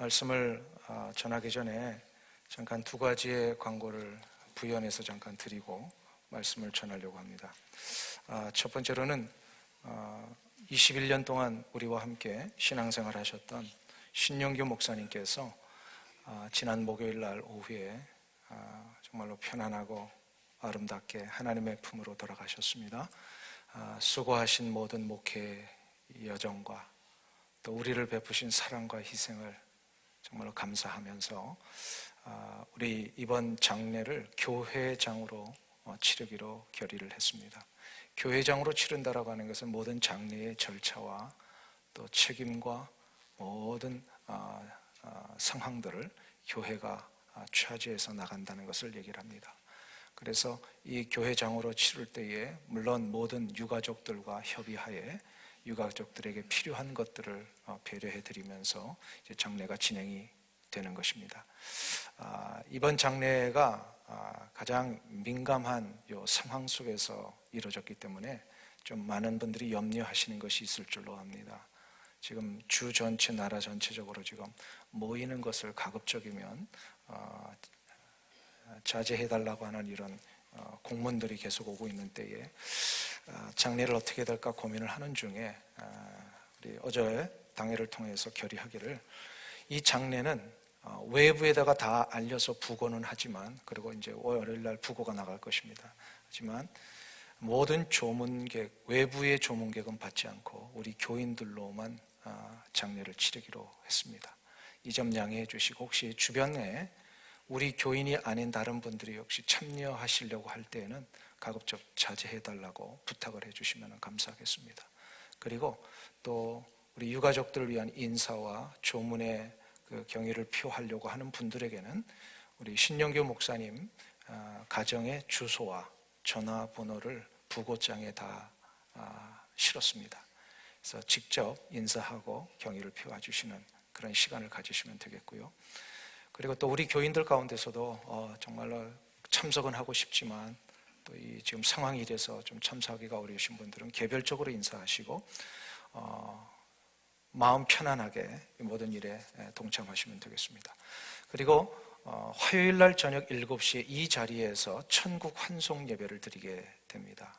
말씀을 전하기 전에 잠깐 두 가지의 광고를 부연해서 잠깐 드리고 말씀을 전하려고 합니다. 첫 번째로는 21년 동안 우리와 함께 신앙생활 하셨던 신영규 목사님께서 지난 목요일 날 오후에 정말로 편안하고 아름답게 하나님의 품으로 돌아가셨습니다. 수고하신 모든 목회 여정과 또 우리를 베푸신 사랑과 희생을 정말로 감사하면서 우리 이번 장례를 교회장으로 치르기로 결의를 했습니다. 교회장으로 치른다라고 하는 것은 모든 장례의 절차와 또 책임과 모든 상황들을 교회가 차지해서 나간다는 것을 얘기를 합니다. 그래서 이 교회장으로 치를 때에 물론 모든 유가족들과 협의하에 유가족들에게 필요한 것들을 배려해 드리면서 이제 장례가 진행이 되는 것입니다. 이번 장례가 가장 민감한 요 상황 속에서 이루어졌기 때문에 좀 많은 분들이 염려하시는 것이 있을 줄로 압니다. 지금 주 전체, 나라 전체적으로 지금 모이는 것을 가급적이면 자제해달라고 하는 이런 공문들이 계속 오고 있는 때에 장례를 어떻게 해야 될까 고민을 하는 중에 우리 어제 당회를 통해서 결의하기를 이 장례는 외부에다가 다 알려서 부고는 하지만 그리고 이제 월요일 날 부고가 나갈 것입니다. 하지만 모든 조문객, 외부의 조문객은 받지 않고 우리 교인들로만 장례를 치르기로 했습니다. 이 점 양해해 주시고 혹시 주변에 우리 교인이 아닌 다른 분들이 혹시 참여하시려고 할 때에는 가급적 자제해달라고 부탁을 해주시면 감사하겠습니다. 그리고 또 우리 유가족들을 위한 인사와 조문의 그 경의를 표하려고 하는 분들에게는 우리 신영규 목사님 가정의 주소와 전화번호를 부고장에 다 실었습니다. 그래서 직접 인사하고 경의를 표해주시는 그런 시간을 가지시면 되겠고요. 그리고 또 우리 교인들 가운데서도 정말로 참석은 하고 싶지만 또 이 지금 상황이 이래서 좀 참석하기가 어려우신 분들은 개별적으로 인사하시고 마음 편안하게 모든 일에 동참하시면 되겠습니다. 그리고 화요일 날 저녁 7시에 이 자리에서 천국 환송 예배를 드리게 됩니다.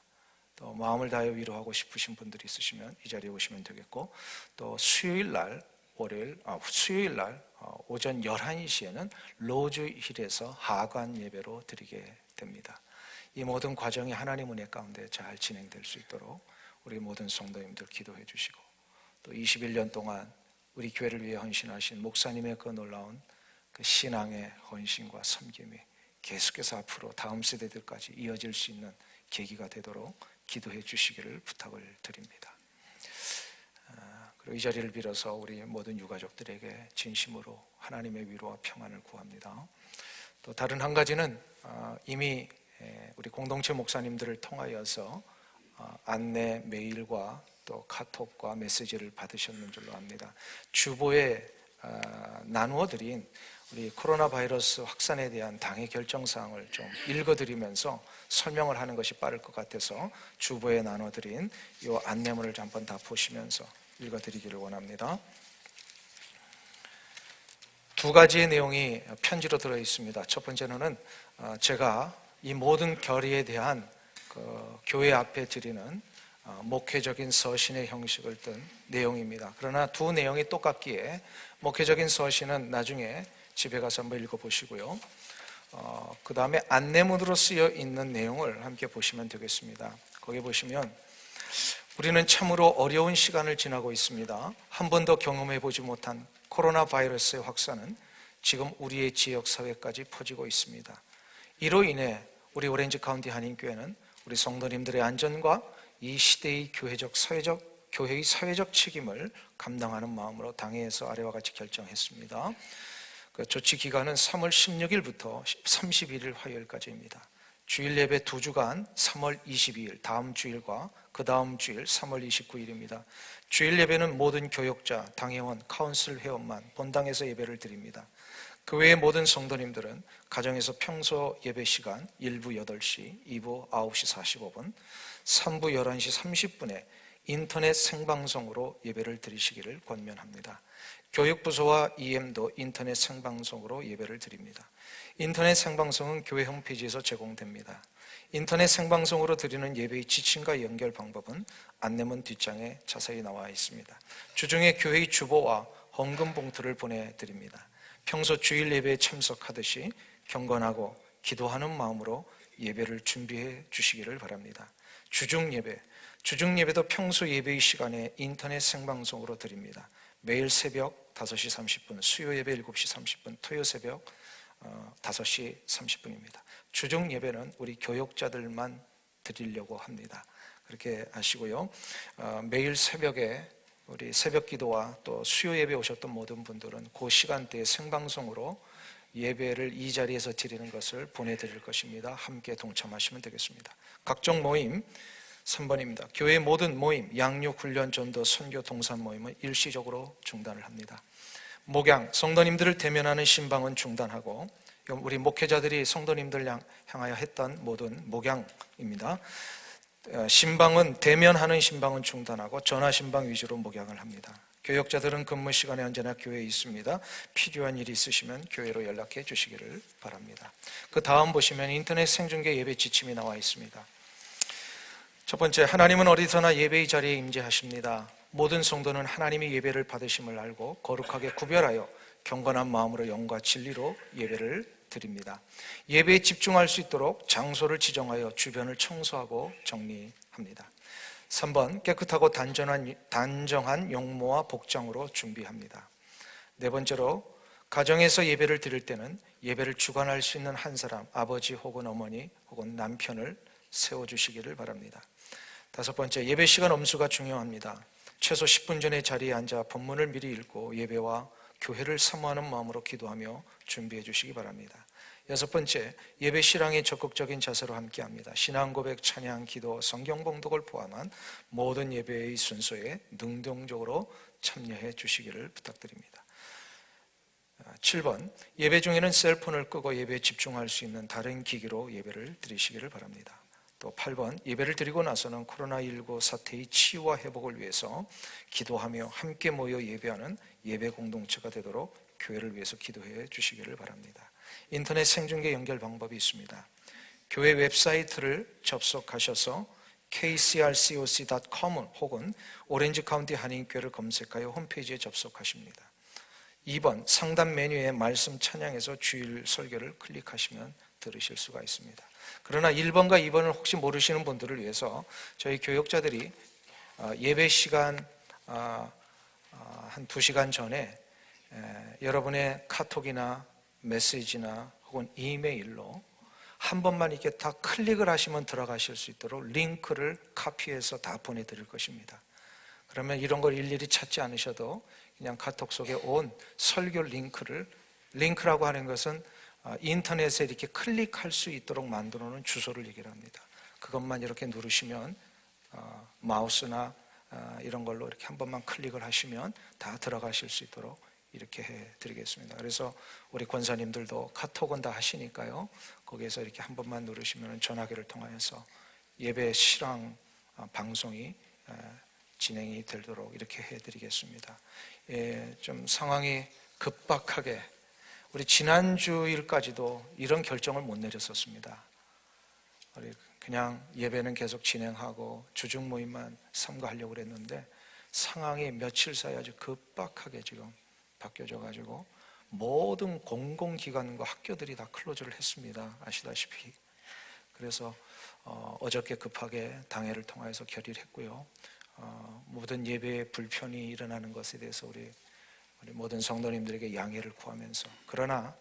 또 마음을 다해 위로하고 싶으신 분들이 있으시면 이 자리에 오시면 되겠고 또 수요일 날 오전 11시에는 로즈힐에서 하관 예배로 드리게 됩니다. 이 모든 과정이 하나님 은혜 가운데 잘 진행될 수 있도록 우리 모든 성도님들 기도해 주시고 또 21년 동안 우리 교회를 위해 헌신하신 목사님의 그 놀라운 그 신앙의 헌신과 섬김이 계속해서 앞으로 다음 세대들까지 이어질 수 있는 계기가 되도록 기도해 주시기를 부탁을 드립니다. 그리고 이 자리를 빌어서 우리 모든 유가족들에게 진심으로 하나님의 위로와 평안을 구합니다. 또 다른 한 가지는 이미 우리 공동체 목사님들을 통하여서 안내 메일과 또 카톡과 메시지를 받으셨는 줄로 압니다. 주보에 나누어드린 우리 코로나 바이러스 확산에 대한 당의 결정사항을 좀 읽어드리면서 설명을 하는 것이 빠를 것 같아서 주보에 나눠드린 이 안내문을 한번 다 보시면서 읽어드리기를 원합니다. 두 가지의 내용이 편지로 들어 있습니다. 첫 번째는 제가 이 모든 결의에 대한 그 교회 앞에 드리는 목회적인 서신의 형식을 뗀 내용입니다. 그러나 두 내용이 똑같기에 목회적인 서신은 나중에 집에 가서 한번 읽어보시고요. 그 다음에 안내문으로 쓰여 있는 내용을 함께 보시면 되겠습니다. 거기 보시면 우리는 참으로 어려운 시간을 지나고 있습니다. 한 번도 경험해보지 못한 코로나 바이러스의 확산은 지금 우리의 지역사회까지 퍼지고 있습니다. 이로 인해 우리 오렌지 카운티 한인교회는 우리 성도님들의 안전과 이 시대의 교회의 사회적 책임을 감당하는 마음으로 당회에서 아래와 같이 결정했습니다. 그 조치 기간은 3월 16일부터 31일 화요일까지입니다. 주일 예배 2주간 3월 22일 다음 주일과 그 다음 주일 3월 29일입니다. 주일 예배는 모든 교역자, 당회원, 카운슬 회원만 본당에서 예배를 드립니다. 그 외의 모든 성도님들은 가정에서 평소 예배 시간 1부 8시, 2부 9시 45분, 3부 11시 30분에 인터넷 생방송으로 예배를 드리시기를 권면합니다. 교육부서와 EM도 인터넷 생방송으로 예배를 드립니다. 인터넷 생방송은 교회 홈페이지에서 제공됩니다. 인터넷 생방송으로 드리는 예배의 지침과 연결 방법은 안내문 뒷장에 자세히 나와 있습니다. 주중에 교회의 주보와 헌금 봉투를 보내드립니다. 평소 주일 예배에 참석하듯이 경건하고 기도하는 마음으로 예배를 준비해 주시기를 바랍니다. 주중 예배도 평소 예배의 시간에 인터넷 생방송으로 드립니다. 매일 새벽 5시 30분, 수요 예배 7시 30분, 토요 새벽 5시 30분입니다. 주중 예배는 우리 교역자들만 드리려고 합니다. 그렇게 아시고요. 매일 새벽에 우리 새벽 기도와 또 수요 예배 오셨던 모든 분들은 그 시간대에 생방송으로 예배를 이 자리에서 드리는 것을 보내드릴 것입니다. 함께 동참하시면 되겠습니다. 각종 모임 3번입니다. 교회 모든 모임, 양육, 훈련, 전도, 선교, 동산 모임은 일시적으로 중단을 합니다. 목양, 성도님들을 대면하는 신방은 중단하고 우리 목회자들이 성도님들 향하여 했던 모든 목양입니다. 신방은 대면하는 신방은 중단하고 전화 신방 위주로 목양을 합니다. 교역자들은 근무 시간에 언제나 교회에 있습니다. 필요한 일이 있으시면 교회로 연락해 주시기를 바랍니다. 그 다음 보시면 인터넷 생중계 예배 지침이 나와 있습니다. 첫 번째, 하나님은 어디서나 예배의 자리에 임재하십니다. 모든 성도는 하나님이 예배를 받으심을 알고 거룩하게 구별하여 경건한 마음으로 영과 진리로 예배를 드립니다. 예배에 집중할 수 있도록 장소를 지정하여 주변을 청소하고 정리합니다. 3번, 깨끗하고 단정한 용모와 복장으로 준비합니다. 네 번째로, 가정에서 예배를 드릴 때는 예배를 주관할 수 있는 한 사람, 아버지 혹은 어머니 혹은 남편을 세워주시기를 바랍니다. 5번째, 예배 시간 엄수가 중요합니다. 최소 10분 전에 자리에 앉아 본문을 미리 읽고 예배와 교회를 사모하는 마음으로 기도하며 준비해 주시기 바랍니다. 6번째, 예배 실황에 적극적인 자세로 함께합니다. 신앙 고백, 찬양, 기도, 성경 봉독을 포함한 모든 예배의 순서에 능동적으로 참여해 주시기를 부탁드립니다. 7번, 예배 중에는 셀폰을 끄고 예배에 집중할 수 있는 다른 기기로 예배를 드리시기를 바랍니다. 또 8번, 예배를 드리고 나서는 코로나19 사태의 치유와 회복을 위해서 기도하며 함께 모여 예배하는 예배 공동체가 되도록 교회를 위해서 기도해 주시기를 바랍니다. 인터넷 생중계 연결 방법이 있습니다. 교회 웹사이트를 접속하셔서 kcrcoc.com 혹은 오렌지 카운티 한인교회를 검색하여 홈페이지에 접속하십니다. 2번, 상단 메뉴에 말씀 찬양에서 주일 설교를 클릭하시면 들으실 수가 있습니다. 그러나 1번과 2번을 혹시 모르시는 분들을 위해서 저희 교역자들이 예배 시간 한 2시간 전에 여러분의 카톡이나 메시지나 혹은 이메일로 한 번만 이렇게 다 클릭을 하시면 들어가실 수 있도록 링크를 카피해서 다 보내드릴 것입니다. 그러면 이런 걸 일일이 찾지 않으셔도 그냥 카톡 속에 온 설교 링크라고 하는 것은 인터넷에 이렇게 클릭할 수 있도록 만들어 놓은 주소를 얘기를 합니다. 그것만 이렇게 누르시면 마우스나 이런 걸로 이렇게 한 번만 클릭을 하시면 다 들어가실 수 있도록 이렇게 해드리겠습니다. 그래서 우리 권사님들도 카톡은 다 하시니까요. 거기에서 이렇게 한 번만 누르시면 전화기를 통하여서 예배 실황 방송이 진행이 되도록 이렇게 해드리겠습니다. 좀 상황이 급박하게 우리 지난주일까지도 이런 결정을 못 내렸었습니다. 우리 그냥 예배는 계속 진행하고 주중 모임만 삼가하려고 그랬는데 상황이 며칠 사이에 아주 급박하게 지금 바뀌어져 가지고 모든 공공기관과 학교들이 다 클로즈를 했습니다. 아시다시피. 그래서 어저께 급하게 당회를 통해서 결의를 했고요. 모든 예배에 불편이 일어나는 것에 대해서 우리 모든 성도님들에게 양해를 구하면서, 그러나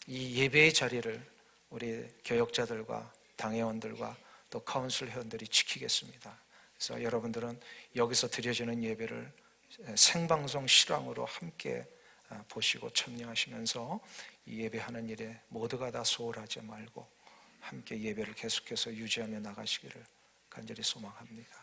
이 예배의 자리를 우리 교역자들과 당회원들과 또 카운슬 회원들이 지키겠습니다. 그래서 여러분들은 여기서 드려지는 예배를 생방송 실황으로 함께 보시고 참여하시면서 이 예배하는 일에 모두가 다 소홀하지 말고 함께 예배를 계속해서 유지하며 나가시기를 간절히 소망합니다.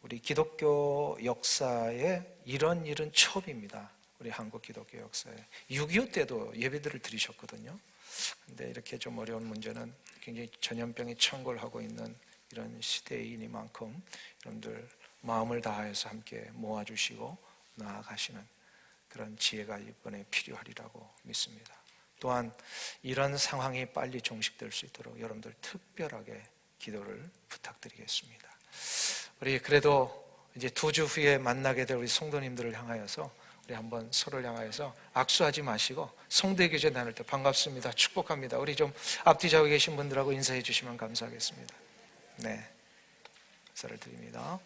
우리 기독교 역사에 이런 일은 처음입니다. 우리 한국 기독교 역사에 6.25 때도 예배들을 드리셨거든요. 근데 이렇게 좀 어려운 문제는 굉장히 전염병이 창궐하고 있는 이런 시대이니만큼 여러분들 마음을 다해서 함께 모아주시고 나아가시는 그런 지혜가 이번에 필요하리라고 믿습니다. 또한 이런 상황이 빨리 종식될 수 있도록 여러분들 특별하게 기도를 부탁드리겠습니다. 우리 그래도 이제 2주 후에 만나게 될 우리 성도님들을 향하여서 우리 한번 서로를 향하여서 악수하지 마시고 성도의 교제 나눌 때 반갑습니다, 축복합니다, 우리 좀 앞뒤 좌우에 계신 분들하고 인사해 주시면 감사하겠습니다. 네, 인사를 드립니다.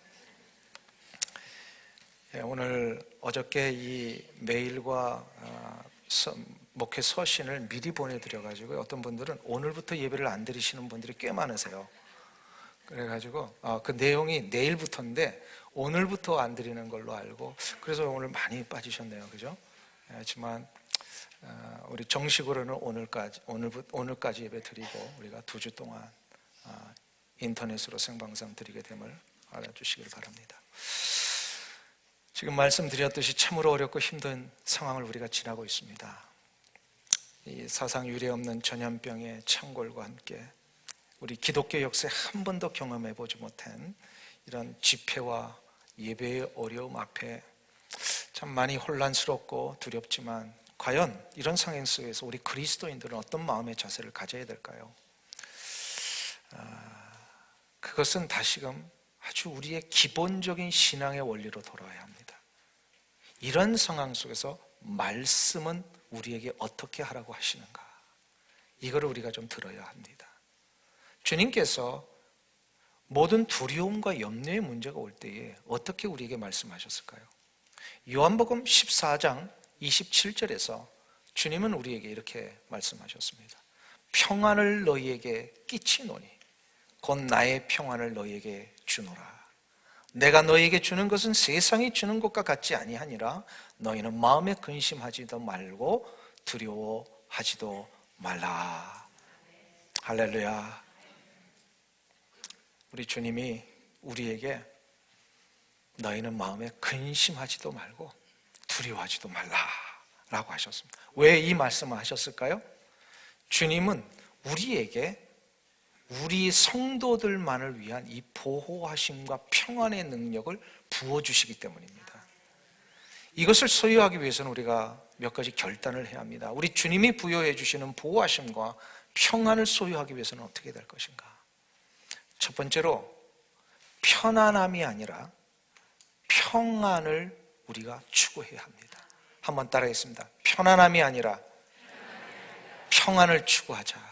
오늘 어저께 이 메일과 목회 서신을 미리 보내드려가지고 어떤 분들은 오늘부터 예배를 안 드리시는 분들이 꽤 많으세요. 그래가지고 그 내용이 내일부터인데 오늘부터 안 드리는 걸로 알고 그래서 오늘 많이 빠지셨네요, 그죠? 하지만 우리 정식으로는 오늘까지 예배 드리고 우리가 2주 동안 인터넷으로 생방송 드리게 됨을 알아주시길 바랍니다. 지금 말씀드렸듯이 참으로 어렵고 힘든 상황을 우리가 지나고 있습니다. 이 사상 유례 없는 전염병의 창궐과 함께 우리 기독교 역사에 한 번도 경험해 보지 못한 이런 집회와 예배의 어려움 앞에 참 많이 혼란스럽고 두렵지만 과연 이런 상황 속에서 우리 그리스도인들은 어떤 마음의 자세를 가져야 될까요? 그것은 다시금 아주 우리의 기본적인 신앙의 원리로 돌아와야 합니다. 이런 상황 속에서 말씀은 우리에게 어떻게 하라고 하시는가, 이거를 우리가 좀 들어야 합니다. 주님께서 모든 두려움과 염려의 문제가 올 때에 어떻게 우리에게 말씀하셨을까요? 요한복음 14장 27절에서 주님은 우리에게 이렇게 말씀하셨습니다. 평안을 너희에게 끼치노니 곧 나의 평안을 너희에게 주노라. 내가 너희에게 주는 것은 세상이 주는 것과 같지 아니하니라. 너희는 마음에 근심하지도 말고 두려워하지도 말라. 할렐루야. 우리 주님이 우리에게 너희는 마음에 근심하지도 말고 두려워하지도 말라라고 하셨습니다. 왜 이 말씀을 하셨을까요? 주님은 우리에게 우리 성도들만을 위한 이 보호하심과 평안의 능력을 부어주시기 때문입니다. 이것을 소유하기 위해서는 우리가 몇 가지 결단을 해야 합니다. 우리 주님이 부여해 주시는 보호하심과 평안을 소유하기 위해서는 어떻게 될 것인가? 첫 번째로 편안함이 아니라 평안을 우리가 추구해야 합니다. 한번 따라하겠습니다. 편안함이 아니라 평안을 추구하자.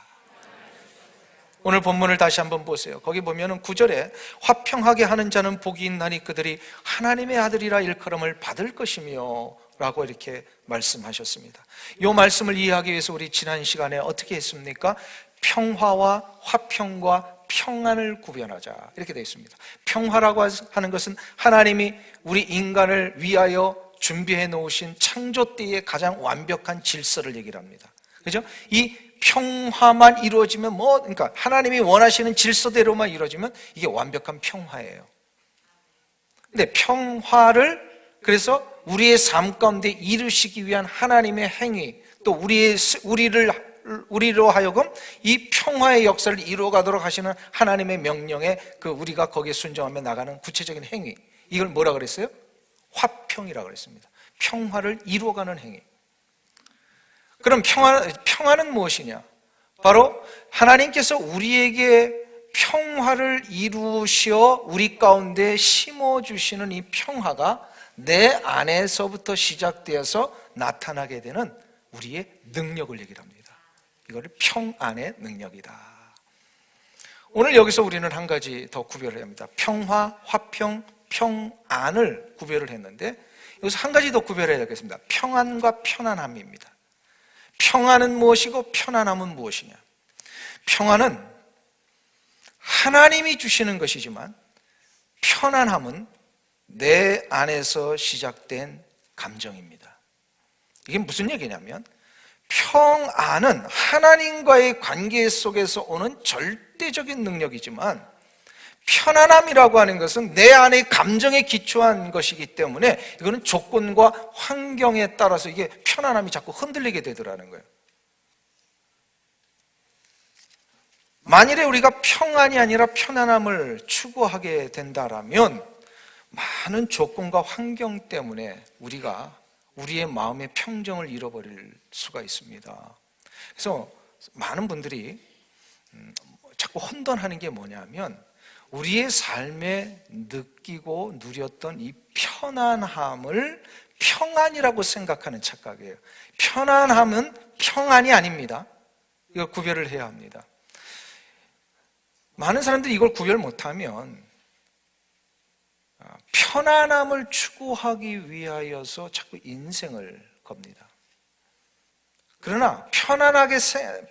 오늘 본문을 다시 한번 보세요. 거기 보면은 9절에 화평하게 하는 자는 복이 있나니 그들이 하나님의 아들이라 일컬음을 받을 것이며 라고 이렇게 말씀하셨습니다. 이 말씀을 이해하기 위해서 우리 지난 시간에 어떻게 했습니까? 평화와 화평과 평안을 구별하자 이렇게 되어 있습니다. 평화라고 하는 것은 하나님이 우리 인간을 위하여 준비해 놓으신 창조 때의 가장 완벽한 질서를 얘기를 합니다. 그죠? 이 평화만 이루어지면 그러니까 하나님이 원하시는 질서대로만 이루어지면 이게 완벽한 평화예요. 근데 평화를 그래서 우리의 삶 가운데 이루시기 위한 하나님의 행위, 또 우리로 하여금 이 평화의 역사를 이루어가도록 하시는 하나님의 명령에 우리가 거기에 순종하며 나가는 구체적인 행위, 이걸 뭐라 그랬어요? 화평이라고 그랬습니다. 평화를 이루어가는 행위. 그럼 평화는 무엇이냐? 바로 하나님께서 우리에게 평화를 이루시어 우리 가운데 심어주시는 이 평화가 내 안에서부터 시작되어서 나타나게 되는 우리의 능력을 얘기를 합니다. 이거를 평안의 능력이다. 오늘 여기서 우리는 한 가지 더 구별을 합니다. 평화, 화평, 평안을 구별을 했는데 여기서 한 가지 더 구별해야 되겠습니다. 평안과 편안함입니다. 평안은 무엇이고 편안함은 무엇이냐? 평안은 하나님이 주시는 것이지만 편안함은 내 안에서 시작된 감정입니다. 이게 무슨 얘기냐면 평안은 하나님과의 관계 속에서 오는 절대적인 능력이지만 편안함이라고 하는 것은 내 안의 감정에 기초한 것이기 때문에 이거는 조건과 환경에 따라서 이게 편안함이 자꾸 흔들리게 되더라는 거예요. 만일에 우리가 평안이 아니라 편안함을 추구하게 된다라면 많은 조건과 환경 때문에 우리가 우리의 마음의 평정을 잃어버릴 수가 있습니다. 그래서 많은 분들이 자꾸 혼돈하는 게 뭐냐면 우리의 삶에 느끼고 누렸던 이 편안함을 평안이라고 생각하는 착각이에요. 편안함은 평안이 아닙니다. 이걸 구별을 해야 합니다. 많은 사람들이 이걸 구별 못하면 편안함을 추구하기 위하여서 자꾸 인생을 겁니다. 그러나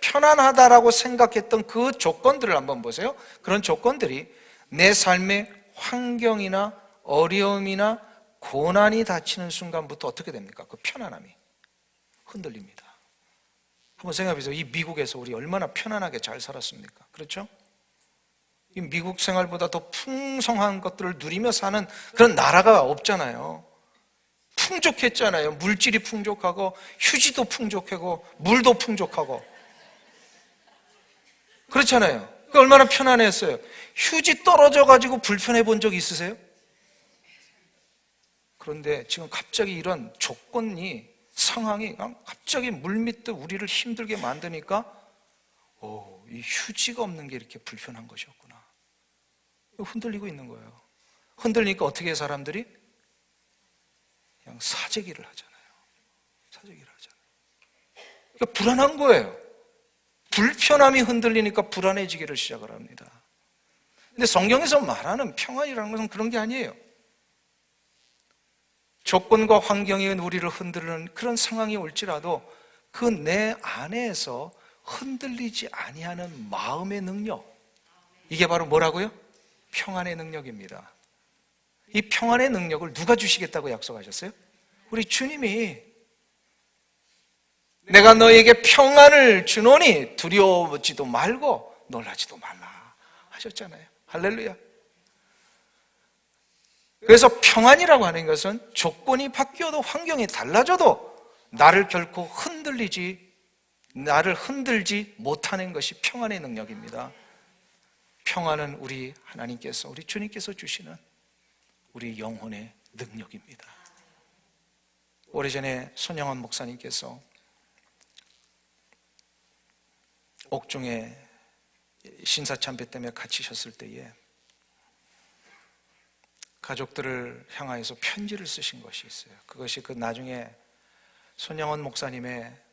편안하다라고 생각했던 그 조건들을 한번 보세요. 그런 조건들이 내 삶의 환경이나 어려움이나 고난이 닥치는 순간부터 어떻게 됩니까? 그 편안함이 흔들립니다. 한번 생각해 보세요. 이 미국에서 우리 얼마나 편안하게 잘 살았습니까? 그렇죠? 이 미국 생활보다 더 풍성한 것들을 누리며 사는 그런 나라가 없잖아요. 풍족했잖아요. 물질이 풍족하고 휴지도 풍족하고 물도 풍족하고 그렇잖아요. 얼마나 편안했어요. 휴지 떨어져 가지고 불편해 본 적 있으세요? 그런데 지금 갑자기 이런 조건이 상황이 갑자기 물밑도 우리를 힘들게 만드니까 이 휴지가 없는 게 이렇게 불편한 것이었구나. 흔들리고 있는 거예요. 흔들리니까 어떻게 해 사람들이? 그냥 사재기를 하잖아요. 사재기를 하잖아요. 그러니까 불안한 거예요. 불편함이 흔들리니까 불안해지기를 시작을 합니다. 근데 성경에서 말하는 평안이라는 것은 그런 게 아니에요. 조건과 환경이 우리를 흔들는 그런 상황이 올지라도 그 내 안에서 흔들리지 아니하는 마음의 능력, 이게 바로 뭐라고요? 평안의 능력입니다. 이 평안의 능력을 누가 주시겠다고 약속하셨어요? 우리 주님이 내가 너에게 평안을 주노니 두려워하지도 말고 놀라지도 말라 하셨잖아요. 할렐루야. 그래서 평안이라고 하는 것은 조건이 바뀌어도 환경이 달라져도 나를 흔들지 못하는 것이 평안의 능력입니다. 평안은 우리 하나님께서, 우리 주님께서 주시는 우리 영혼의 능력입니다. 오래전에 손영원 목사님께서 옥중에 신사참배 때문에 갇히셨을 때에 가족들을 향하여서 편지를 쓰신 것이 있어요. 그것이 그 나중에 손영원 목사님의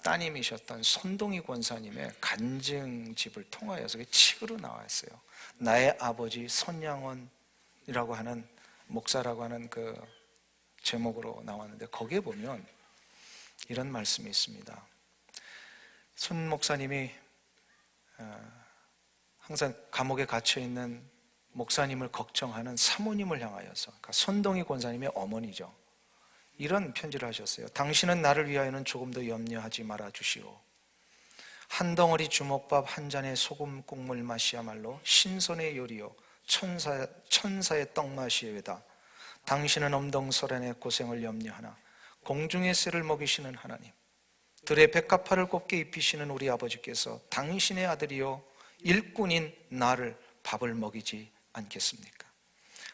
따님이셨던 손동희 권사님의 간증집을 통하여서 책으로 나왔어요. 나의 아버지 손영원이라고 하는 목사라고 하는 그 제목으로 나왔는데 거기에 보면 이런 말씀이 있습니다. 손 목사님이 항상 감옥에 갇혀 있는 목사님을 걱정하는 사모님을 향하여서, 그러니까 손동희 권사님의 어머니죠. 이런 편지를 하셨어요. 당신은 나를 위하여는 조금도 염려하지 말아 주시오. 한 덩어리 주먹밥 한 잔의 소금 국물 맛이야말로 신선의 요리요 천사의 떡맛이외다. 당신은 엄동설한의 고생을 염려하나 공중의 새를 먹이시는 하나님, 들의 백합화를 곱게 입히시는 우리 아버지께서 당신의 아들이요 일꾼인 나를 밥을 먹이지 않겠습니까?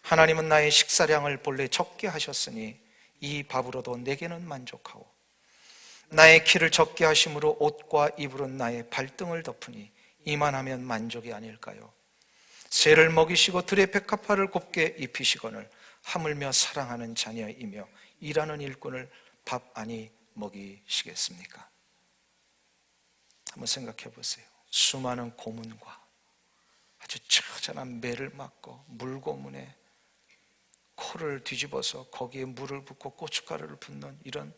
하나님은 나의 식사량을 본래 적게 하셨으니 이 밥으로도 내게는 만족하오. 나의 키를 적게 하심으로 옷과 이불은 나의 발등을 덮으니 이만하면 만족이 아닐까요? 새를 먹이시고 들의 백합화를 곱게 입히시거늘 하물며 사랑하는 자녀이며 일하는 일꾼을 밥 아니 먹이시겠습니까? 한번 생각해 보세요. 수많은 고문과 아주 처절한 매를 맞고 물고문에 코를 뒤집어서 거기에 물을 붓고 고춧가루를 붓는 이런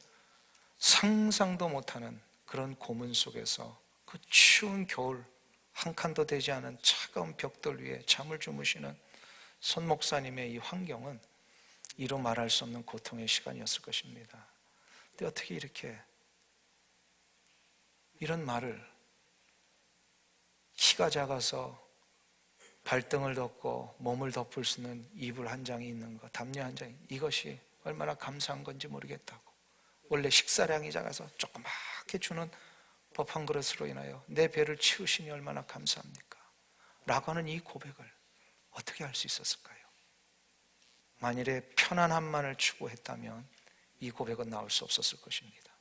상상도 못하는 그런 고문 속에서 그 추운 겨울 한 칸도 되지 않은 차가운 벽돌 위에 잠을 주무시는 손 목사님의 이 환경은 이로 말할 수 없는 고통의 시간이었을 것입니다. 근데 어떻게 이렇게 이런 말을, 키가 작아서 발등을 덮고 몸을 덮을 수 있는 이불 한 장이 있는 것, 담요 한 장이, 이것이 얼마나 감사한 건지 모르겠다고, 원래 식사량이 작아서 조그맣게 주는 밥 한 그릇으로 인하여 내 배를 채우시니 얼마나 감사합니까? 라고 하는 이 고백을 어떻게 할 수 있었을까요? 만일에 편안함만을 추구했다면 이 고백은 나올 수 없었을 것입니다.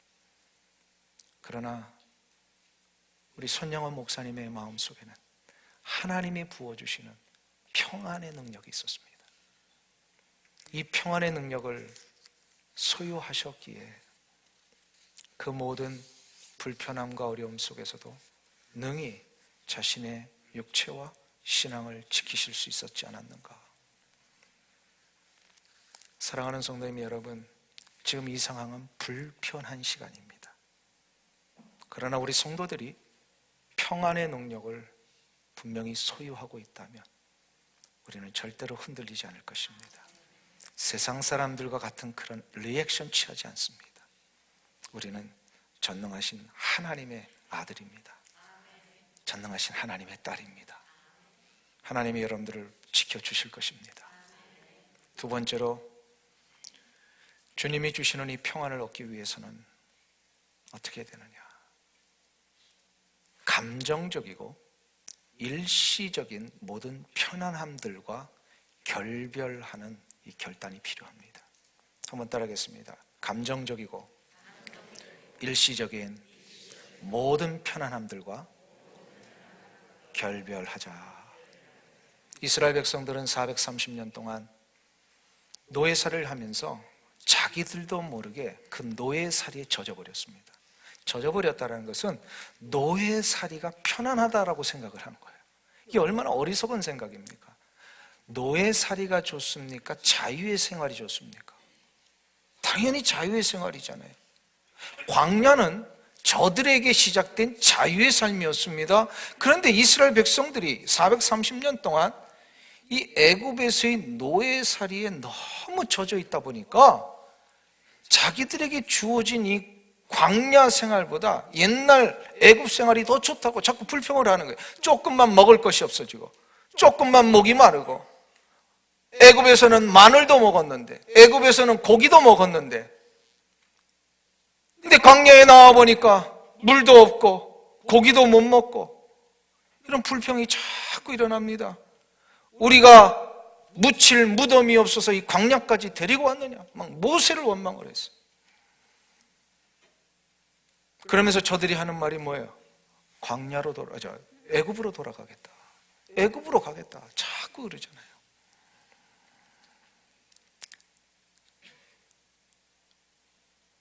그러나 우리 손영원 목사님의 마음속에는 하나님이 부어주시는 평안의 능력이 있었습니다. 이 평안의 능력을 소유하셨기에 그 모든 불편함과 어려움 속에서도 능히 자신의 육체와 신앙을 지키실 수 있었지 않았는가. 사랑하는 성도님 여러분, 지금 이 상황은 불편한 시간입니다. 그러나 우리 성도들이 평안의 능력을 분명히 소유하고 있다면 우리는 절대로 흔들리지 않을 것입니다. 세상 사람들과 같은 그런 리액션 취하지 않습니다. 우리는 전능하신 하나님의 아들입니다. 전능하신 하나님의 딸입니다. 하나님이 여러분들을 지켜주실 것입니다. 두 번째로, 주님이 주시는 이 평안을 얻기 위해서는 어떻게 해야 되느냐? 감정적이고 일시적인 모든 편안함들과 결별하는 이 결단이 필요합니다. 한번 따라하겠습니다. 감정적이고 일시적인 모든 편안함들과 결별하자. 이스라엘 백성들은 430년 동안 노예살이를 하면서 자기들도 모르게 그 노예살이에 젖어버렸습니다. 젖어버렸다는 것은 노예살이가 편안하다라고 생각을 하는 거예요. 이게 얼마나 어리석은 생각입니까? 노예살이가 좋습니까? 자유의 생활이 좋습니까? 당연히 자유의 생활이잖아요. 광야는 저들에게 시작된 자유의 삶이었습니다. 그런데 이스라엘 백성들이 430년 동안 이 애굽에서의 노예살이에 너무 젖어 있다 보니까 자기들에게 주어진 이 광야 생활보다 옛날 애굽 생활이 더 좋다고 자꾸 불평을 하는 거예요. 조금만 먹을 것이 없어지고, 조금만 목이 마르고, 애굽에서는 마늘도 먹었는데, 애굽에서는 고기도 먹었는데, 근데 광야에 나와 보니까 물도 없고 고기도 못 먹고, 이런 불평이 자꾸 일어납니다. 우리가 묻힐 무덤이 없어서 이 광야까지 데리고 왔느냐, 막 모세를 원망을 했어요. 그러면서 저들이 하는 말이 뭐예요? 광야로 애굽으로 돌아가겠다, 애굽으로 가겠다, 자꾸 그러잖아요.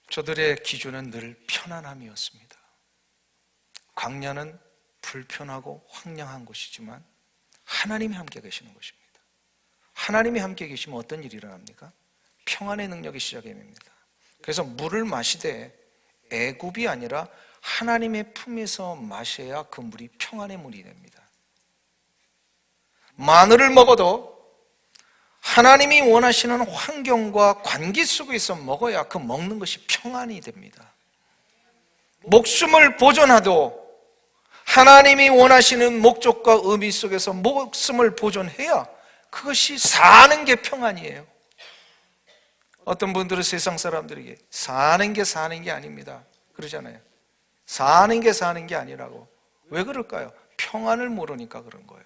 저들의 기준은 늘 편안함이었습니다. 광야는 불편하고 황량한 곳이지만 하나님이 함께 계시는 곳입니다. 하나님이 함께 계시면 어떤 일이 일어납니까? 평안의 능력이 시작이 됩니다. 그래서 물을 마시되 애굽이 아니라 하나님의 품에서 마셔야 그 물이 평안의 물이 됩니다. 마늘을 먹어도 하나님이 원하시는 환경과 관계 속에서 먹어야 그 먹는 것이 평안이 됩니다. 목숨을 보존하도 하나님이 원하시는 목적과 의미 속에서 목숨을 보존해야 그것이 사는 게 평안이에요. 어떤 분들은 세상 사람들에게 사는 게 아닙니다 그러잖아요. 사는 게 아니라고. 왜 그럴까요? 평안을 모르니까 그런 거예요.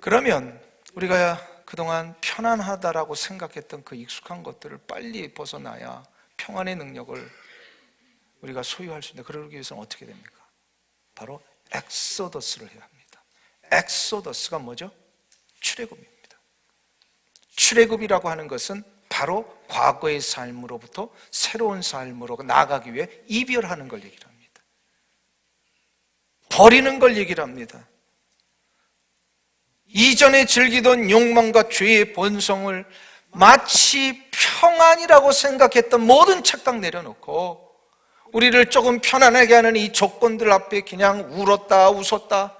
그러면 우리가 그동안 편안하다라고 생각했던 그 익숙한 것들을 빨리 벗어나야 평안의 능력을 우리가 소유할 수 있는데, 그러기 위해서는 어떻게 됩니까? 바로 엑소더스를 해야 합니다. 엑소더스가 뭐죠? 출애굽입니다. 출애굽이라고 하는 것은 바로 과거의 삶으로부터 새로운 삶으로 나아가기 위해 이별하는 걸 얘기를 합니다. 버리는 걸 얘기를 합니다. 이전에 즐기던 욕망과 죄의 본성을 마치 평안이라고 생각했던 모든 착각 내려놓고 우리를 조금 편안하게 하는 이 조건들 앞에 그냥 울었다 웃었다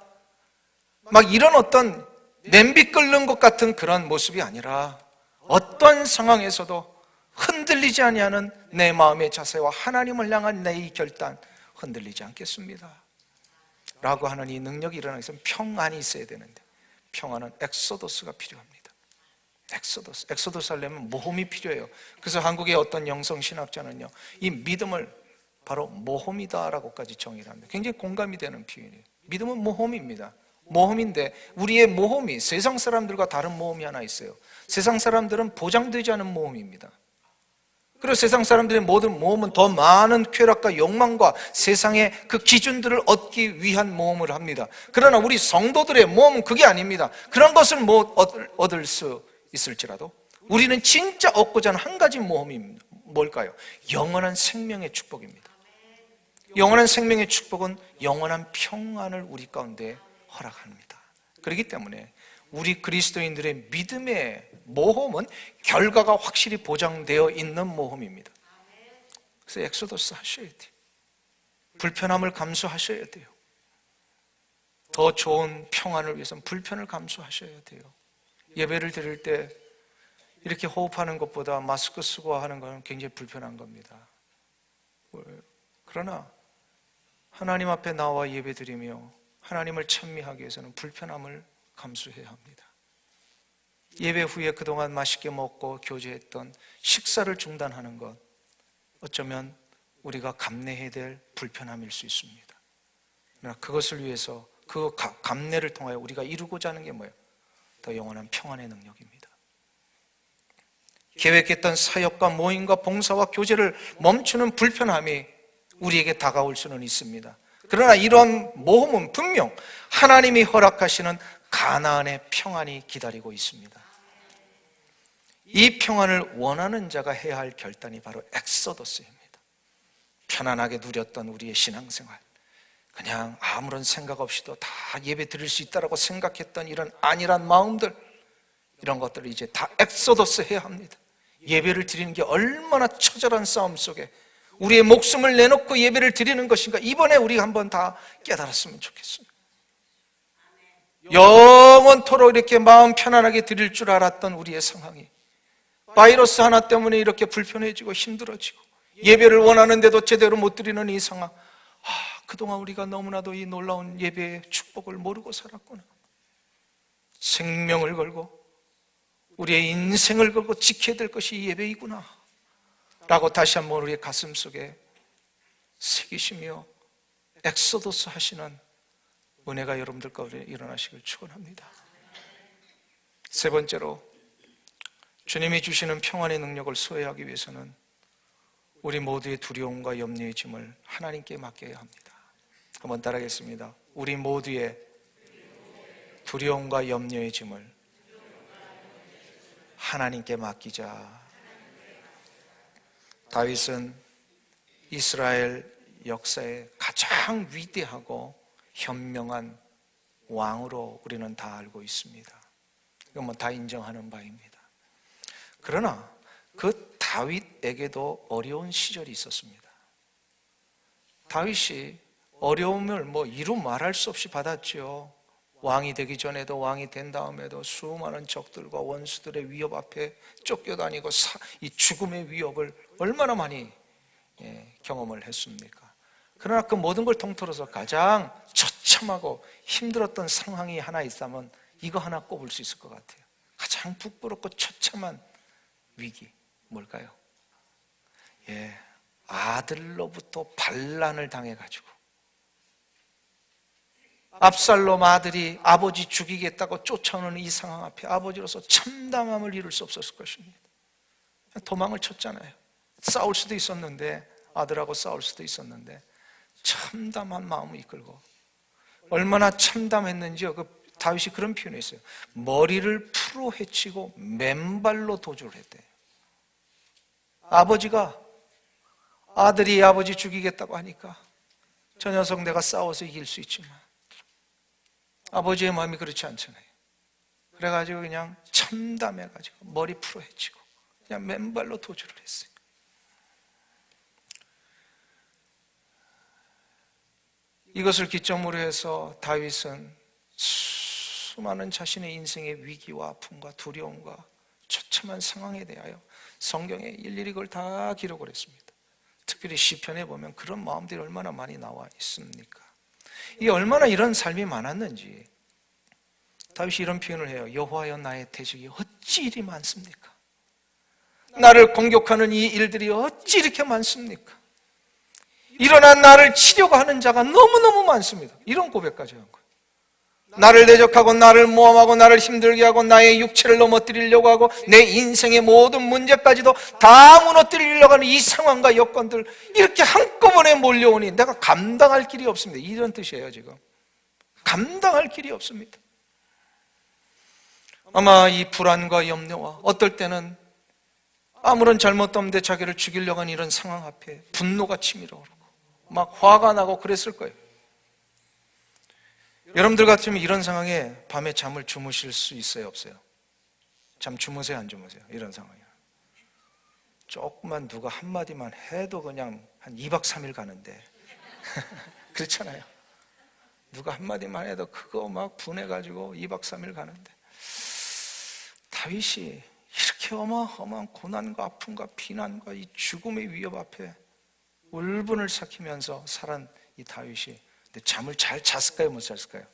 막 이런 어떤 냄비 끓는 것 같은 그런 모습이 아니라 어떤 상황에서도 흔들리지 아니하는 내 마음의 자세와 하나님을 향한 내 이 결단, 흔들리지 않겠습니다 라고 하는 이 능력이 일어나기 위해서는 평안이 있어야 되는데, 평안은 엑소더스가 필요합니다. 엑소더스 하려면 모험이 필요해요. 그래서 한국의 어떤 영성신학자는요, 이 믿음을 바로 모험이다라고까지 정의를 합니다. 굉장히 공감이 되는 표현이에요. 믿음은 모험입니다. 모험인데 우리의 모험이 세상 사람들과 다른 모험이 하나 있어요. 세상 사람들은 보장되지 않은 모험입니다. 그리고 세상 사람들의 모든 모험은 더 많은 쾌락과 욕망과 세상의 그 기준들을 얻기 위한 모험을 합니다. 그러나 우리 성도들의 모험은 그게 아닙니다. 그런 것을 못 얻을 수 있을지라도 우리는 진짜 얻고자 하는 한 가지 모험입니다. 뭘까요? 영원한 생명의 축복입니다. 영원한 생명의 축복은 영원한 평안을 우리 가운데 허락합니다. 그렇기 때문에 우리 그리스도인들의 믿음의 모험은 결과가 확실히 보장되어 있는 모험입니다. 그래서 엑소더스 하셔야 돼요. 불편함을 감수하셔야 돼요. 더 좋은 평안을 위해서는 불편을 감수하셔야 돼요. 예배를 드릴 때 이렇게 호흡하는 것보다 마스크 쓰고 하는 것은 굉장히 불편한 겁니다. 그러나 하나님 앞에 나와 예배 드리며 하나님을 찬미하기 위해서는 불편함을 감수해야 합니다. 예배 후에 그동안 맛있게 먹고 교제했던 식사를 중단하는 것, 어쩌면 우리가 감내해야 될 불편함일 수 있습니다. 그러나 그것을 위해서 그 감내를 통하여 우리가 이루고자 하는 게 뭐예요? 더 영원한 평안의 능력입니다. 계획했던 사역과 모임과 봉사와 교제를 멈추는 불편함이 우리에게 다가올 수는 있습니다. 그러나 이런 모험은 분명 하나님이 허락하시는 가나안의 평안이 기다리고 있습니다. 이 평안을 원하는 자가 해야 할 결단이 바로 엑소더스입니다. 편안하게 누렸던 우리의 신앙생활, 그냥 아무런 생각 없이도 다 예배 드릴 수 있다고 생각했던 이런 안일한 마음들, 이런 것들을 이제 다 엑소더스 해야 합니다. 예배를 드리는 게 얼마나 처절한 싸움 속에 우리의 목숨을 내놓고 예배를 드리는 것인가, 이번에 우리 한번 다 깨달았으면 좋겠습니다. 영원토록 이렇게 마음 편안하게 드릴 줄 알았던 우리의 상황이 바이러스 하나 때문에 이렇게 불편해지고 힘들어지고 예배를 원하는데도 제대로 못 드리는 이 상황, 그동안 우리가 너무나도 이 놀라운 예배의 축복을 모르고 살았구나. 생명을 걸고 우리의 인생을 걸고 지켜야 될 것이 이 예배이구나 라고 다시 한번 우리의 가슴 속에 새기시며 엑소더스 하시는 은혜가 여러분들 가운데 일어나시길 축원합니다. 세 번째로, 주님이 주시는 평안의 능력을 소유하기 위해서는 우리 모두의 두려움과 염려의 짐을 하나님께 맡겨야 합니다. 한번 따라하겠습니다. 우리 모두의 두려움과 염려의 짐을 하나님께 맡기자. 다윗은 이스라엘 역사의 가장 위대하고 현명한 왕으로 우리는 다 알고 있습니다. 이건 뭐 다 인정하는 바입니다. 그러나 그 다윗에게도 어려운 시절이 있었습니다. 다윗이 어려움을 이루 말할 수 없이 받았죠. 왕이 되기 전에도, 왕이 된 다음에도 수많은 적들과 원수들의 위협 앞에 쫓겨다니고 이 죽음의 위협을 얼마나 많이 경험을 했습니까? 그러나 그 모든 걸 통틀어서 가장 처참하고 힘들었던 상황이 하나 있다면 이거 하나 꼽을 수 있을 것 같아요. 가장 부끄럽고 처참한 위기, 뭘까요? 아들로부터 반란을 당해가지고 압살롬 아들이 아버지 죽이겠다고 쫓아오는 이 상황 앞에 아버지로서 참담함을 이룰 수 없었을 것입니다. 도망을 쳤잖아요. 싸울 수도 있었는데, 아들하고 싸울 수도 있었는데 참담한 마음을 이끌고, 얼마나 참담했는지요. 다윗이 그런 표현을 했어요. 머리를 풀어 헤치고 맨발로 도주를 했대요. 아버지가, 아들이 아버지 죽이겠다고 하니까 저 녀석 내가 싸워서 이길 수 있지만 아버지의 마음이 그렇지 않잖아요. 그래가지고 그냥 참담해가지고 머리 풀어 헤치고 그냥 맨발로 도주를 했어요. 이것을 기점으로 해서 다윗은 수많은 자신의 인생의 위기와 아픔과 두려움과 처참한 상황에 대하여 성경에 일일이 그걸 다 기록을 했습니다. 특별히 시편에 보면 그런 마음들이 얼마나 많이 나와 있습니까? 이게 얼마나 이런 삶이 많았는지 다윗이 이런 표현을 해요. 여호와여 나의 대적이 어찌 이리 많습니까? 나를 공격하는 이 일들이 어찌 이렇게 많습니까? 일어나 나를 치려고 하는 자가 너무너무 많습니다. 이런 고백까지 한 거예요. 나를 대적하고 나를 모함하고 나를 힘들게 하고 나의 육체를 넘어뜨리려고 하고 내 인생의 모든 문제까지도 다 무너뜨리려고 하는 이 상황과 여건들, 이렇게 한꺼번에 몰려오니 내가 감당할 길이 없습니다. 이런 뜻이에요. 지금 감당할 길이 없습니다. 아마 이 불안과 염려와 어떨 때는 아무런 잘못도 없는데 자기를 죽이려고 하는 이런 상황 앞에 분노가 치밀어 오르고 막 화가 나고 그랬을 거예요. 여러분들 같으면 이런 상황에 밤에 잠을 주무실 수 있어요, 없어요? 잠 주무세요, 안 주무세요? 이런 상황이야. 조금만 누가 한마디만 해도 그냥 한 2박 3일 가는데 그렇잖아요. 누가 한마디만 해도 그거 막 분해가지고 2박 3일 가는데, 다윗이 이렇게 어마어마한 고난과 아픔과 비난과 이 죽음의 위협 앞에 울분을 삭히면서 살은 이 다윗이, 근데 잠을 잘 잤을까요, 못 잤을까요?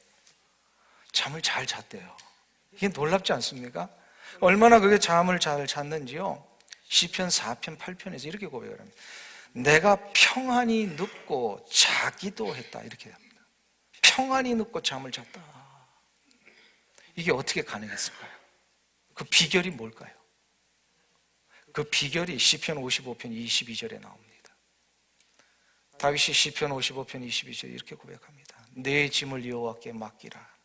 잠을 잘 잤대요. 이게 놀랍지 않습니까? 얼마나 그게 잠을 잘 잤는지요, 시편 4편 8편에서 이렇게 고백을 합니다. 내가 평안히 눕고 자기도 했다, 이렇게 합니다. 평안히 눕고 잠을 잤다. 이게 어떻게 가능했을까요? 그 비결이 뭘까요? 그 비결이 시편 55편 22절에 나옵니다. 다윗이 시편 55편 22절에 이렇게 고백합니다. 내 짐을 여호와께 맡기라.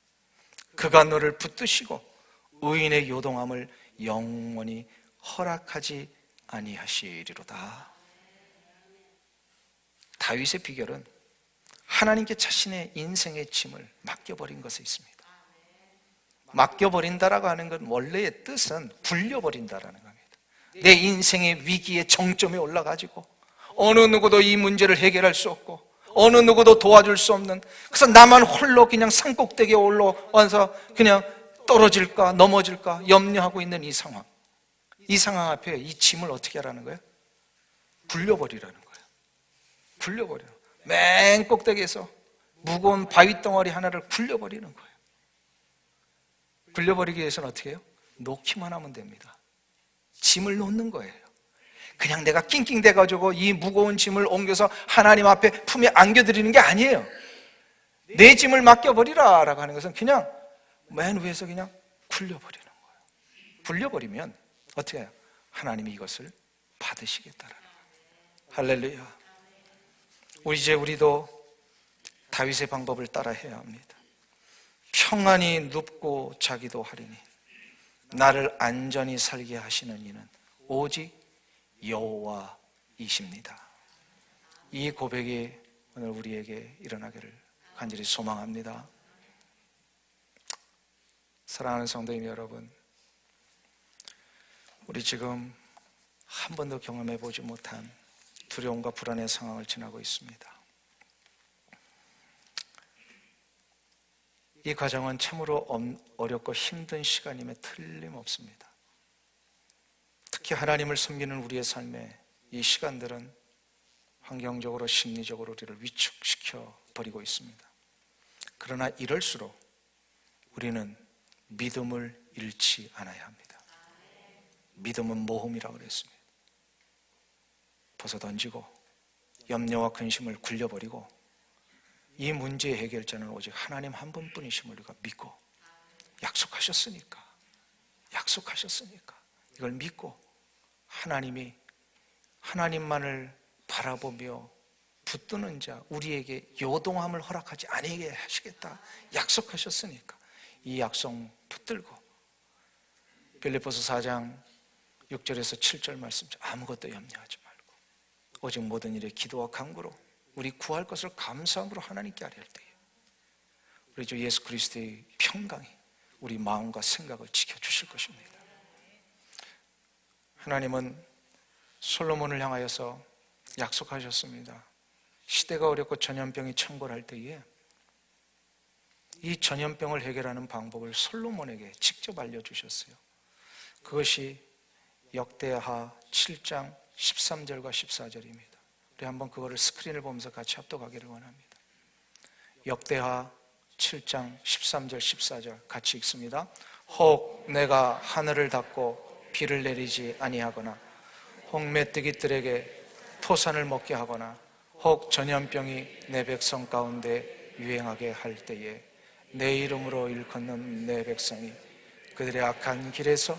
그가 너를 붙드시고 의인의 요동함을 영원히 허락하지 아니하시리로다. 다윗의 비결은 하나님께 자신의 인생의 짐을 맡겨버린 것에 있습니다. 맡겨버린다라고 하는 건 원래의 뜻은 굴려버린다라는 겁니다. 내 인생의 위기의 정점에 올라가지고 어느 누구도 이 문제를 해결할 수 없고 어느 누구도 도와줄 수 없는, 그래서 나만 홀로 그냥 산꼭대기에 올라와서 그냥 떨어질까 넘어질까 염려하고 있는 이 상황, 이 상황 앞에 이 짐을 어떻게 하라는 거예요? 굴려버리라는 거예요. 굴려버려. 맨 꼭대기에서 무거운 바위 덩어리 하나를 굴려버리는 거예요. 굴려버리기 위해서는 어떻게 해요? 놓기만 하면 됩니다. 짐을 놓는 거예요. 그냥 내가 낑낑대가지고 이 무거운 짐을 옮겨서 하나님 앞에 품에 안겨드리는 게 아니에요. 내 짐을 맡겨버리라 라고 하는 것은 그냥 맨 위에서 그냥 굴려버리는 거예요. 굴려버리면 어떻게 해요? 하나님이 이것을 받으시겠다라는 거예요. 할렐루야. 우리도 다윗의 방법을 따라 해야 합니다. 평안히 눕고 자기도 하리니 나를 안전히 살게 하시는 이는 오직 여호와이십니다. 이 고백이 오늘 우리에게 일어나기를 간절히 소망합니다. 사랑하는 성도님 여러분, 우리 지금 한 번도 경험해 보지 못한 두려움과 불안의 상황을 지나고 있습니다. 이 과정은 참으로 어렵고 힘든 시간임에 틀림없습니다. 특히 하나님을 섬기는 우리의 삶에 이 시간들은 환경적으로 심리적으로 우리를 위축시켜 버리고 있습니다. 그러나 이럴수록 우리는 믿음을 잃지 않아야 합니다. 믿음은 모험이라고 그랬습니다. 벗어던지고 염려와 근심을 굴려버리고 이 문제의 해결자는 오직 하나님 한 분뿐이심을 우리가 믿고, 약속하셨으니까 이걸 믿고 하나님만을 바라보며 붙드는 자, 우리에게 요동함을 허락하지 아니게 하시겠다 약속하셨으니까 이 약속 붙들고 빌립보서 4장 6절에서 7절 말씀, 아무것도 염려하지 말고 오직 모든 일에 기도와 간구로 우리 구할 것을 감사함으로 하나님께 아뢰할 때에 우리 주 예수 그리스도의 평강이 우리 마음과 생각을 지켜주실 것입니다. 하나님은 솔로몬을 향하여서 약속하셨습니다. 시대가 어렵고 전염병이 창궐할 때에 이 전염병을 해결하는 방법을 솔로몬에게 직접 알려주셨어요. 그것이 역대하 7장 13절과 14절입니다. 우리 한번 그거를 스크린을 보면서 같이 합독하기를 원합니다. 역대하 7장 13절 14절 같이 읽습니다. 혹 내가 하늘을 닫고 비를 내리지 아니하거나 혹 메뚜기들에게 토산을 먹게 하거나 혹 전염병이 내 백성 가운데 유행하게 할 때에 내 이름으로 일컫는 내 백성이 그들의 악한 길에서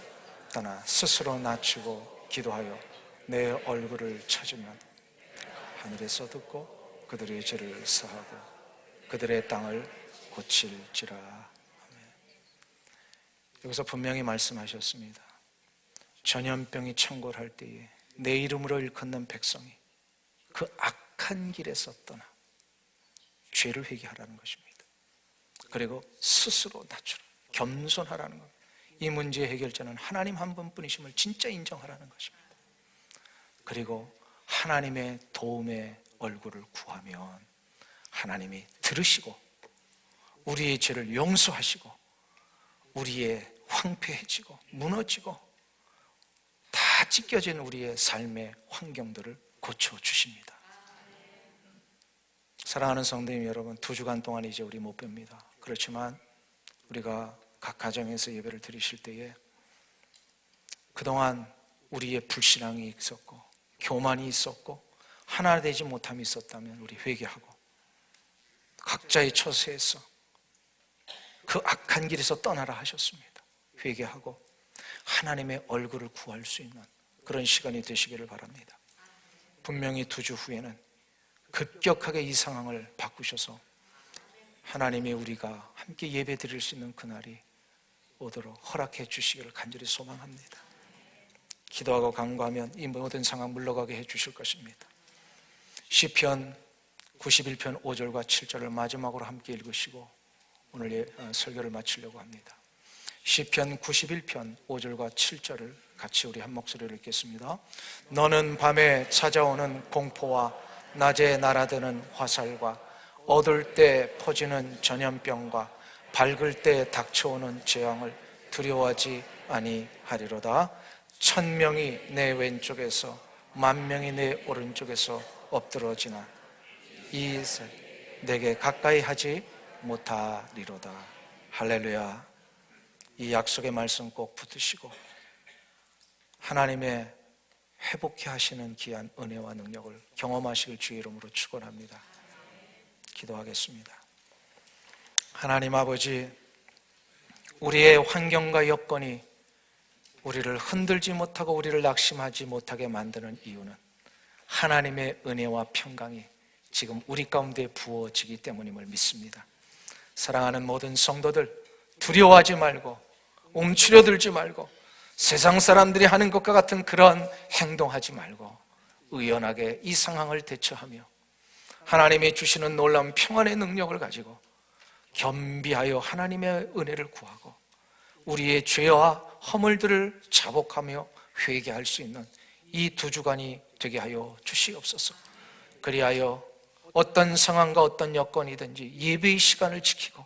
떠나 스스로 낮추고 기도하여 내 얼굴을 찾으면 하늘에서 듣고 그들의 죄를 사하고 그들의 땅을 고칠지라. 아멘. 여기서 분명히 말씀하셨습니다. 전염병이 창궐할 때에 내 이름으로 일컫는 백성이 그 악한 길에서 떠나 죄를 회개하라는 것입니다. 그리고 스스로 낮추라, 겸손하라는 것. 이 문제의 해결자는 하나님 한 분뿐이심을 진짜 인정하라는 것입니다. 그리고 하나님의 도움의 얼굴을 구하면 하나님이 들으시고 우리의 죄를 용서하시고 우리의 황폐해지고 무너지고 다 찢겨진 우리의 삶의 환경들을 고쳐주십니다. 사랑하는 성도님 여러분, 2주간 동안 이제 우리 못 뵙니다. 그렇지만 우리가 각 가정에서 예배를 드리실 때에 그동안 우리의 불신앙이 있었고 교만이 있었고 하나 되지 못함이 있었다면 우리 회개하고 각자의 처소에서 그 악한 길에서 떠나라 하셨습니다. 회개하고 하나님의 얼굴을 구할 수 있는 그런 시간이 되시기를 바랍니다. 분명히 2주 후에는 급격하게 이 상황을 바꾸셔서 하나님이 우리가 함께 예배 드릴 수 있는 그날이 오도록 허락해 주시기를 간절히 소망합니다. 기도하고 간구하면 이 모든 상황 물러가게 해 주실 것입니다. 시편 91편 5절과 7절을 마지막으로 함께 읽으시고 오늘 설교를 마치려고 합니다. 시편 91편 5절과 7절을 같이 우리 한 목소리로 읽겠습니다. 너는 밤에 찾아오는 공포와 낮에 날아드는 화살과 어두울 때 퍼지는 전염병과 밝을 때 닥쳐오는 재앙을 두려워하지 아니하리로다. 1000명이 내 왼쪽에서 10,000명이 내 오른쪽에서 엎드러지나 이 내게 가까이 하지 못하리로다. 할렐루야. 이 약속의 말씀 꼭 붙드시고 하나님의 회복케 하시는 귀한 은혜와 능력을 경험하시길 주의 이름으로 축원합니다. 기도하겠습니다. 하나님 아버지, 우리의 환경과 여건이 우리를 흔들지 못하고 우리를 낙심하지 못하게 만드는 이유는 하나님의 은혜와 평강이 지금 우리 가운데 부어지기 때문임을 믿습니다. 사랑하는 모든 성도들, 두려워하지 말고 움츠려들지 말고 세상 사람들이 하는 것과 같은 그런 행동하지 말고 의연하게 이 상황을 대처하며 하나님이 주시는 놀라운 평안의 능력을 가지고 겸비하여 하나님의 은혜를 구하고 우리의 죄와 허물들을 자복하며 회개할 수 있는 이 2주간이 되게 하여 주시옵소서. 그리하여 어떤 상황과 어떤 여건이든지 예배의 시간을 지키고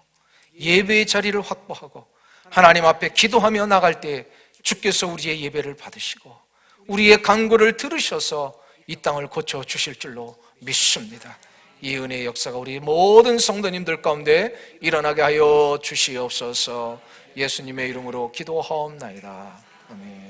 예배의 자리를 확보하고 하나님 앞에 기도하며 나갈 때 주께서 우리의 예배를 받으시고 우리의 간구를 들으셔서 이 땅을 고쳐 주실 줄로 믿습니다. 이 은혜의 역사가 우리 모든 성도님들 가운데 일어나게 하여 주시옵소서. 예수님의 이름으로 기도하옵나이다. 아멘.